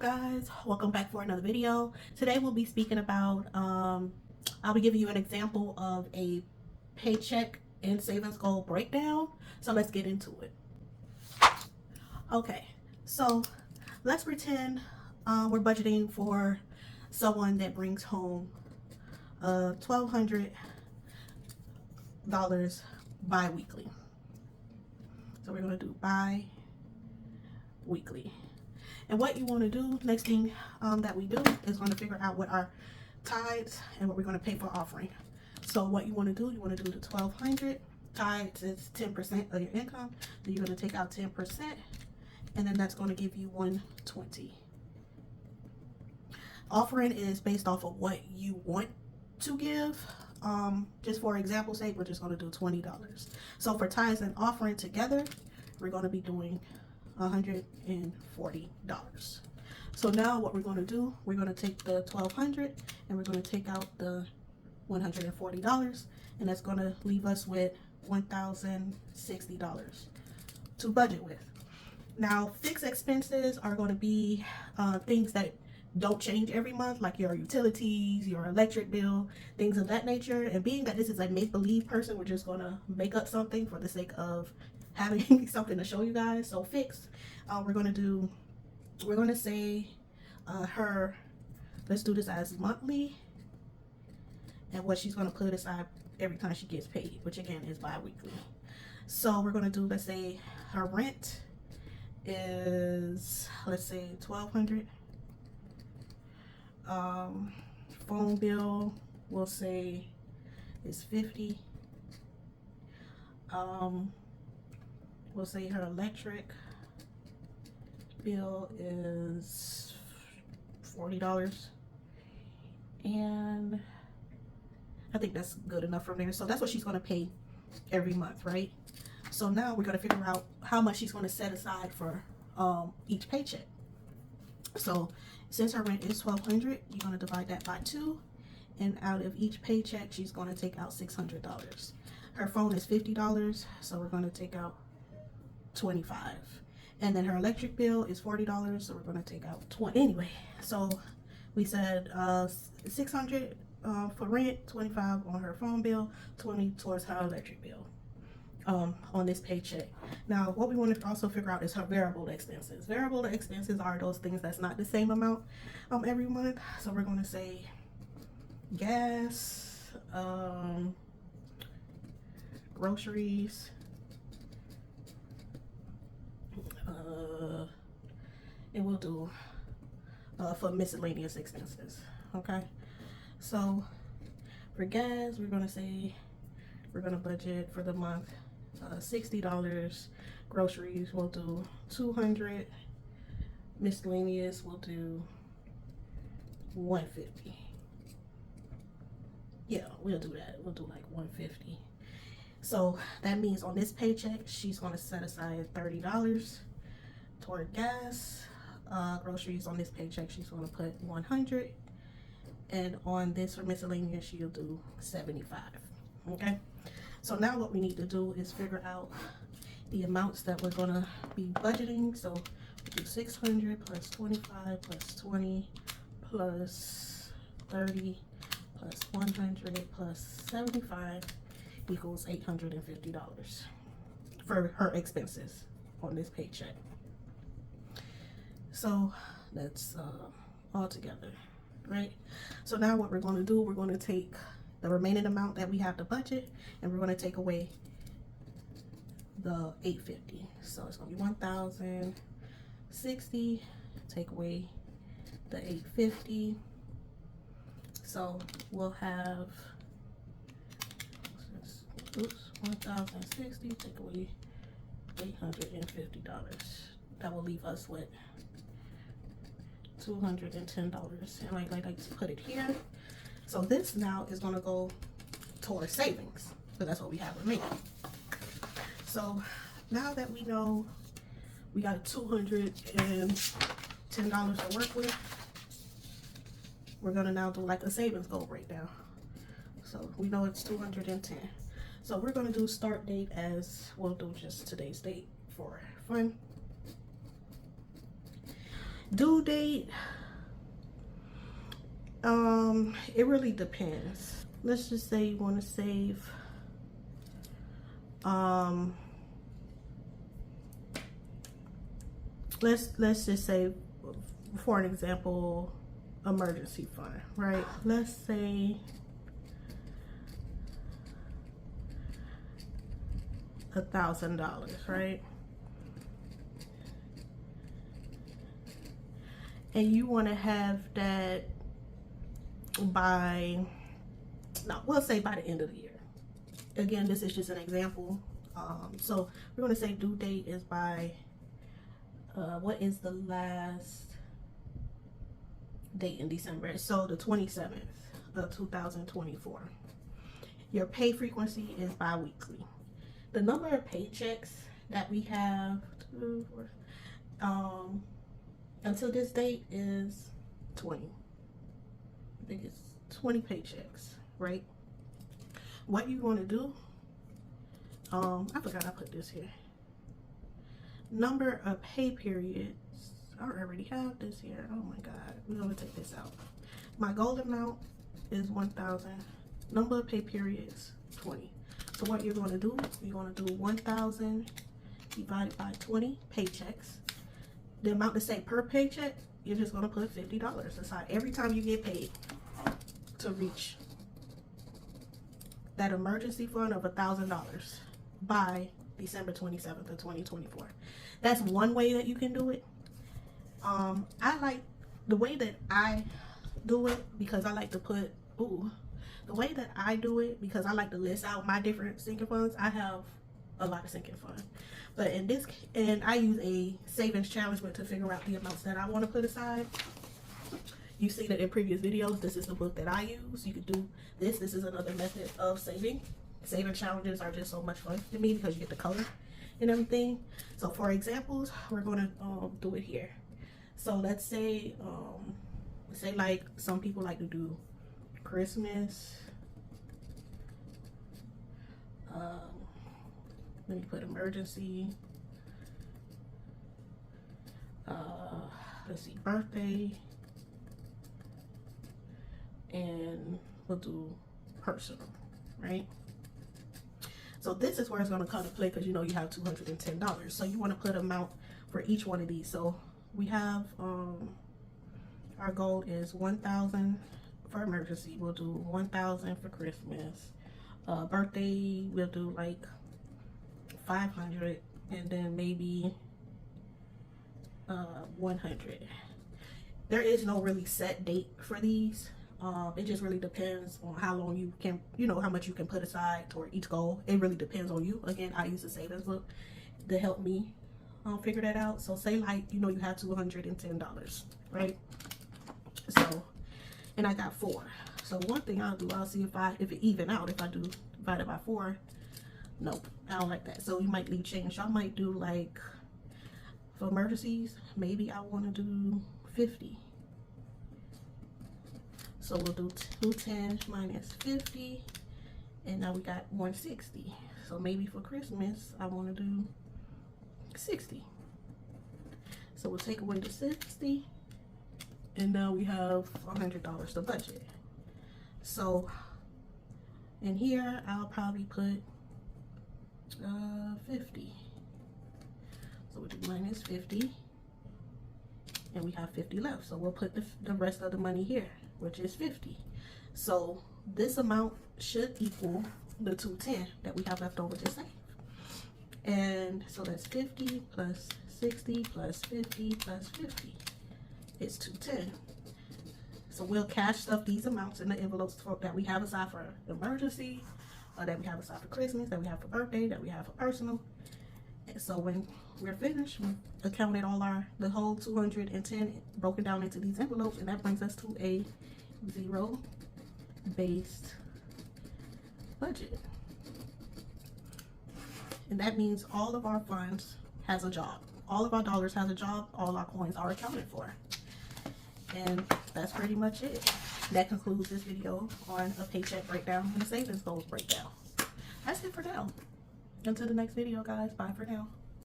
guys, welcome back for another video. Today we'll be speaking about I'll be giving you an example of a paycheck and savings goal breakdown. So let's get into it. Okay, so let's pretend we're budgeting for someone that brings home $1,200 bi-weekly. So we're going to do bi-weekly. And what you want to do, next thing that we do is going to figure out what our tithes and what we're going to pay for offering. So what you want to do, you want to do the 1,200. Tithes is 10% of your income. Then you're going to take out 10%, and then that's going to give you 120. Offering is based off of what you want to give. Just for example's sake, we're just going to do $20. So for tithes and offering together, we're going to be doing $140. So now what we're going to do, we're going to take the 1,200 and we're going to take out the $140, and that's going to leave us with $1,060 to budget with. Now fixed expenses are going to be things that don't change every month, like your utilities, your electric bill, things of that nature. And being that this is a make-believe person, we're just going to make up something for the sake of having something to show you guys. So fixed, we're going to say let's do this as monthly, and what she's going to put aside every time she gets paid, which again is bi-weekly. So we're going to do, let's say her rent is, let's say $1,200. Phone bill, we'll say is $50. We'll say her electric bill is $40, and I think that's good enough from there. So that's what she's going to pay every month, right? So now we're going to figure out how much she's going to set aside for each paycheck. So since her rent is $1,200, you're going to divide that by 2, and out of each paycheck she's going to take out $600. Her phone is $50, so we're going to take out $25, and then her electric bill is $40, so we're going to take out $20. Anyway, so we said $600 for rent, $25 on her phone bill, $20 towards her electric bill on this paycheck. Now what we want to also figure out is her variable expenses. Variable expenses are those things that's not the same amount every month. So we're going to say gas, groceries, and we'll do for miscellaneous expenses. Okay, so for gas, we're going to say we're going to budget for the month $60. Groceries, we'll do $200. Miscellaneous, we'll do $150. Yeah, we'll do that. We'll do like $150. So that means on this paycheck she's going to set aside $30 toward gas. Groceries, on this paycheck she's going to put $100, and on this for miscellaneous she'll do $75. Okay, so now what we need to do is figure out the amounts that we're going to be budgeting. So we do 600 plus 25 plus 20 plus 30 plus 100 plus 75 equals $850 for her expenses on this paycheck. So that's all together, right? So now what we're going to do, we're going to take the remaining amount that we have to budget, and we're going to take away the $850. So it's going to be $1,060. Take away the $850. So we'll have, $1,060. Take away $850. That will leave us with $210. And like I put it here. So this now is going to go towards savings, so that's what we have remaining. So now that we know we got $210 to work with, we're going to now do like a savings goal breakdown. So we know it's 210. So we're going to do start date as, we'll do just today's date for fun. Due date, it really depends. Let's just say you want to save let's just say, for an example, emergency fund, right? Let's say $1,000, right? And you want to have that by, no, we'll say by the end of the year. Again, this is just an example. So we're going to say due date is by, what is the last date in December? So the 27th of 2024. Your pay frequency is bi-weekly. The number of paychecks that we have until this date is 20. I think it's 20 paychecks, right? What you want to do, I forgot I put this here. Number of pay periods. I already have this here. Oh my God, we're gonna take this out. My goal amount is 1,000. Number of pay periods, 20. So what you're gonna do, you're gonna do 1,000 divided by 20 paychecks. The amount to say per paycheck, you're just gonna put $50 aside every time you get paid to reach that emergency fund of $1,000 by December 27th of 2024. That's one way that you can do it. I like the way that I do it because I like to put, the way that I do it because I like to list out my different sinking funds. I have a lot of sinking funds, but in this, and I use a savings challenge book to figure out the amounts that I want to put aside. You've seen it in previous videos. This is the book that I use. You could do this. This is another method of saving. Saving challenges are just so much fun to me because you get the color and everything. So for examples, we're going to do it here. So let's say like some people like to do Christmas. Let me put emergency. Let's see, birthday. And we'll do personal, right? So this is where it's going to come to play because you know you have $210. So you want to put amount for each one of these. So we have our goal is 1,000 for emergency. We'll do 1,000 for Christmas. Birthday we'll do like 500, and then maybe 100. There is no really set date for these. It just really depends on how long you can, how much you can put aside toward each goal. It really depends on you. Again, I use a savings book to help me figure that out. So say like, you have $210, right? So, and I got 4. So one thing I'll do, I'll see if it even out. If I do divide it by 4, nope, I don't like that. So you might leave change. I might do like, for emergencies, maybe I want to do 50. So we'll do 210 minus 50, and now we got 160. So maybe for Christmas, I want to do 60. So we'll take away the 60, and now we have $100 to budget. So in here, I'll probably put 50. So we'll do minus 50, and we have 50 left. So we'll put the rest of the money here, which is 50. So this amount should equal the 210 that we have left over to save. And so that's 50 plus 60 plus 50 plus 50. It's 210. So we'll cash stuff these amounts in the envelopes that we have aside for emergency, that we have aside for Christmas, that we have for birthday, that we have for personal. And so when we're finished, we accounted the whole 210 broken down into these envelopes, and that brings us to a zero-based budget. And that means all of our funds has a job. All of our dollars has a job. All our coins are accounted for. And that's pretty much it. That concludes this video on a paycheck breakdown and a savings goals breakdown. That's it for now. Until the next video, guys. Bye for now.